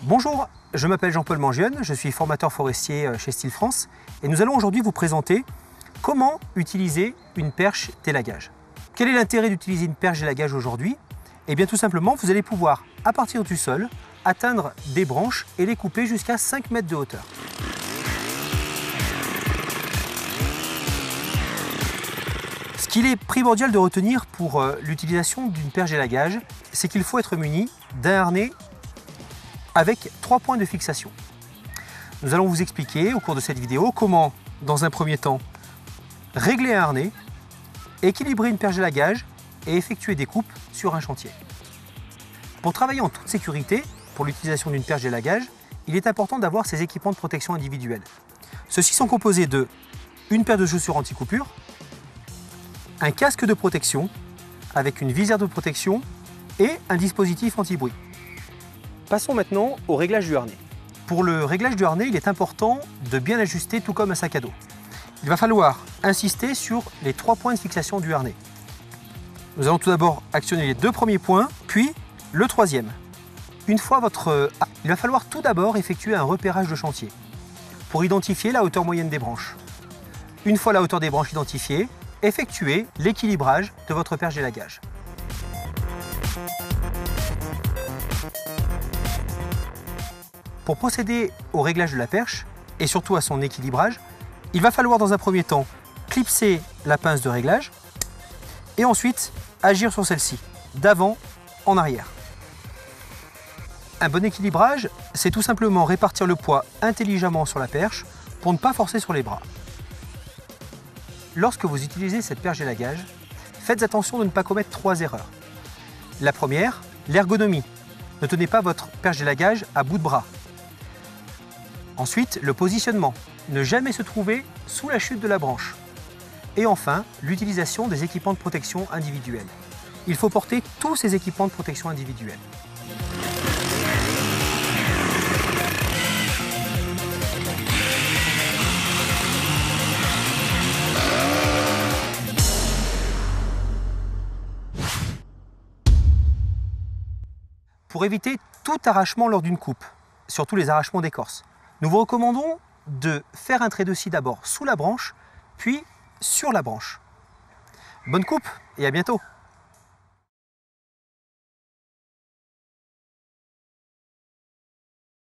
Bonjour, je m'appelle Jean-Paul Mangione, je suis formateur forestier chez Steel France et nous allons aujourd'hui vous présenter comment utiliser une perche d'élagage. Quel est l'intérêt d'utiliser une perche d'élagage aujourd'hui? Eh bien tout simplement, vous allez pouvoir, à partir du sol, atteindre des branches et les couper jusqu'à 5 mètres de hauteur. Ce qu'il est primordial de retenir pour l'utilisation d'une perche d'élagage, c'est qu'il faut être muni d'un harnais avec 3 points de fixation. Nous allons vous expliquer au cours de cette vidéo comment, dans un premier temps, régler un harnais, équilibrer une perche d'élagage et effectuer des coupes sur un chantier. Pour travailler en toute sécurité, pour l'utilisation d'une perche d'élagage, il est important d'avoir ces équipements de protection individuels. Ceux-ci sont composés de une paire de chaussures anti-coupure, un casque de protection avec une visière de protection et un dispositif anti-bruit. Passons maintenant au réglage du harnais. Pour le réglage du harnais, il est important de bien ajuster tout comme un sac à dos. Il va falloir insister sur les 3 points de fixation du harnais. Nous allons tout d'abord actionner les 2 premiers points, puis le 3e. Il va falloir tout d'abord effectuer un repérage de chantier pour identifier la hauteur moyenne des branches. Une fois la hauteur des branches identifiée, effectuez l'équilibrage de votre perche d'élagage. Pour procéder au réglage de la perche, et surtout à son équilibrage, il va falloir dans un premier temps clipser la pince de réglage et ensuite agir sur celle-ci, d'avant en arrière. Un bon équilibrage, c'est tout simplement répartir le poids intelligemment sur la perche pour ne pas forcer sur les bras. Lorsque vous utilisez cette perche d'élagage, faites attention de ne pas commettre 3 erreurs. La première, l'ergonomie. Ne tenez pas votre perche d'élagage à bout de bras. Ensuite, le positionnement. Ne jamais se trouver sous la chute de la branche. Et enfin, l'utilisation des équipements de protection individuels. Il faut porter tous ces équipements de protection individuels. Pour éviter tout arrachement lors d'une coupe, surtout les arrachements d'écorce, nous vous recommandons de faire un trait de scie d'abord sous la branche, puis sur la branche. Bonne coupe et à bientôt!